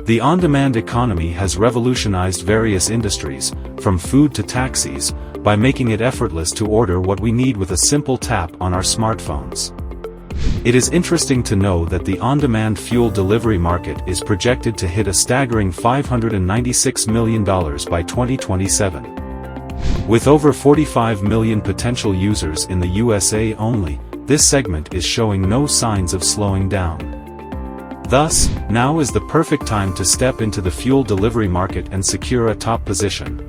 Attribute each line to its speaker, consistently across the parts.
Speaker 1: The on-demand economy has revolutionized various industries, from food to taxis, by making it effortless to order what we need with a simple tap on our smartphones. It is interesting to know that the on-demand fuel delivery market is projected to hit a staggering $596 million by 2027. With over 45 million potential users in the USA only, this segment is showing no signs of slowing down. Thus, now is the perfect time to step into the fuel delivery market and secure a top position.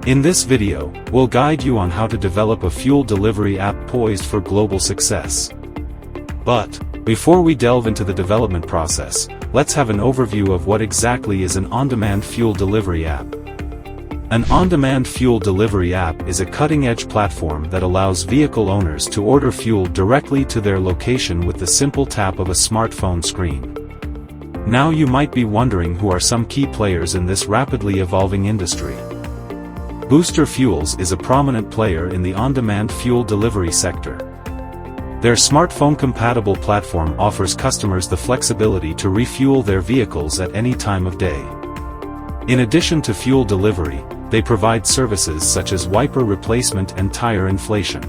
Speaker 1: In this video, we'll guide you on how to develop a fuel delivery app poised for global success. But, before we delve into the development process, let's have an overview of what exactly is an on-demand fuel delivery app. An on-demand fuel delivery app is a cutting-edge platform that allows vehicle owners to order fuel directly to their location with the simple tap of a smartphone screen. Now you might be wondering who are some key players in this rapidly evolving industry. Booster Fuels is a prominent player in the on-demand fuel delivery sector. Their smartphone-compatible platform offers customers the flexibility to refuel their vehicles at any time of day. In addition to fuel delivery, they provide services such as wiper replacement and tire inflation.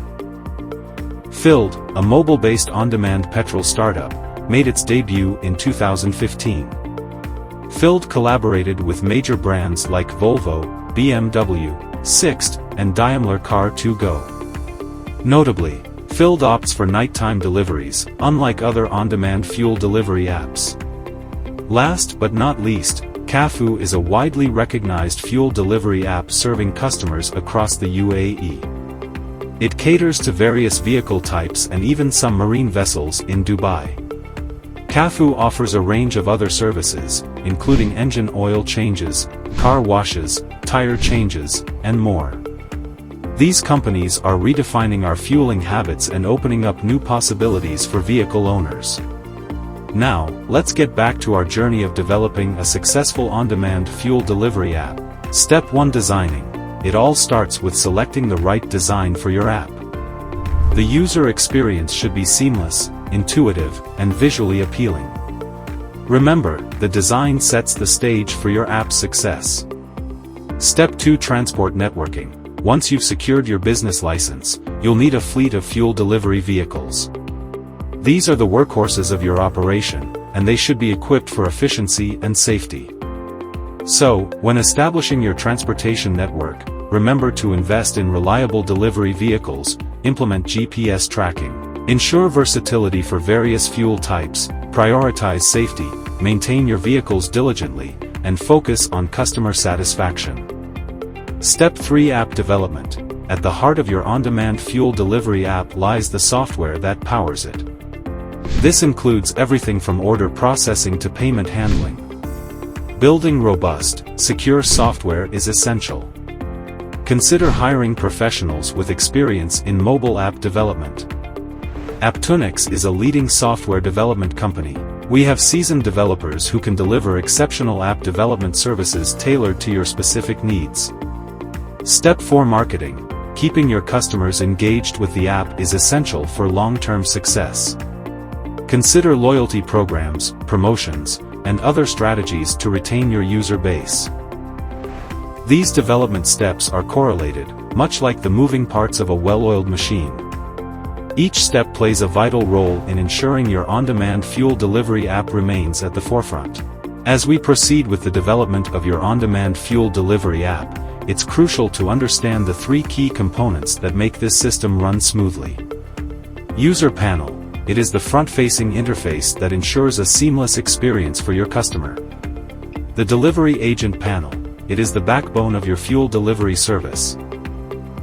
Speaker 1: Filled, a mobile-based on-demand petrol startup, made its debut in 2015. Filled collaborated with major brands like Volvo, BMW, Sixt, and Daimler Car to Go. Notably, Filled opts for nighttime deliveries, unlike other on-demand fuel delivery apps. Last but not least, Cafu is a widely recognized fuel delivery app serving customers across the UAE. It caters to various vehicle types and even some marine vessels in Dubai. Cafu offers a range of other services, including engine oil changes, car washes, tire changes, and more. These companies are redefining our fueling habits and opening up new possibilities for vehicle owners. Now, let's get back to our journey of developing a successful on-demand fuel delivery app. Step 1: Designing. It all starts with selecting the right design for your app. The user experience should be seamless, intuitive, and visually appealing. Remember, the design sets the stage for your app's success. Step 2: Transport networking. Once you've secured your business license, you'll need a fleet of fuel delivery vehicles. These are the workhorses of your operation, and they should be equipped for efficiency and safety. So, when establishing your transportation network, remember to invest in reliable delivery vehicles, implement GPS tracking, ensure versatility for various fuel types, prioritize safety, maintain your vehicles diligently, and focus on customer satisfaction. Step 3: App development. At the heart of your on-demand fuel delivery app lies the software that powers it. This includes everything from order processing to payment handling. Building robust, secure software is essential. Consider hiring professionals with experience in mobile app development. Apptunix is a leading software development company. We have seasoned developers who can deliver exceptional app development services tailored to your specific needs. Step 4: Marketing. Keeping your customers engaged with the app is essential for long-term success. Consider loyalty programs, promotions, and other strategies to retain your user base. These development steps are correlated, much like the moving parts of a well-oiled machine. Each step plays a vital role in ensuring your on-demand fuel delivery app remains at the forefront. As we proceed with the development of your on-demand fuel delivery app, it's crucial to understand the 3 key components that make this system run smoothly. User panel. It is the front-facing interface that ensures a seamless experience for your customer. The delivery agent panel. It is the backbone of your fuel delivery service.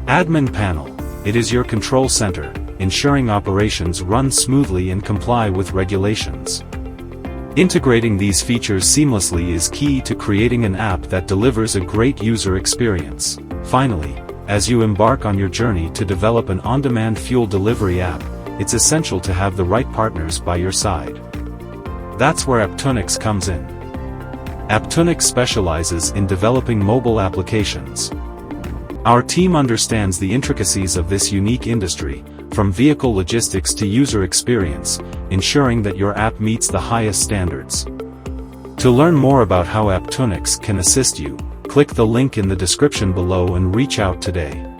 Speaker 1: Admin panel. It is your control center, ensuring operations run smoothly and comply with regulations. Integrating these features seamlessly is key to creating an app that delivers a great user experience. Finally, as you embark on your journey to develop an on-demand fuel delivery app, it's essential to have the right partners by your side. That's where Apptunix comes in. Apptunix specializes in developing mobile applications. Our team understands the intricacies of this unique industry, from vehicle logistics to user experience, ensuring that your app meets the highest standards. To learn more about how Apptunix can assist you, click the link in the description below and reach out today.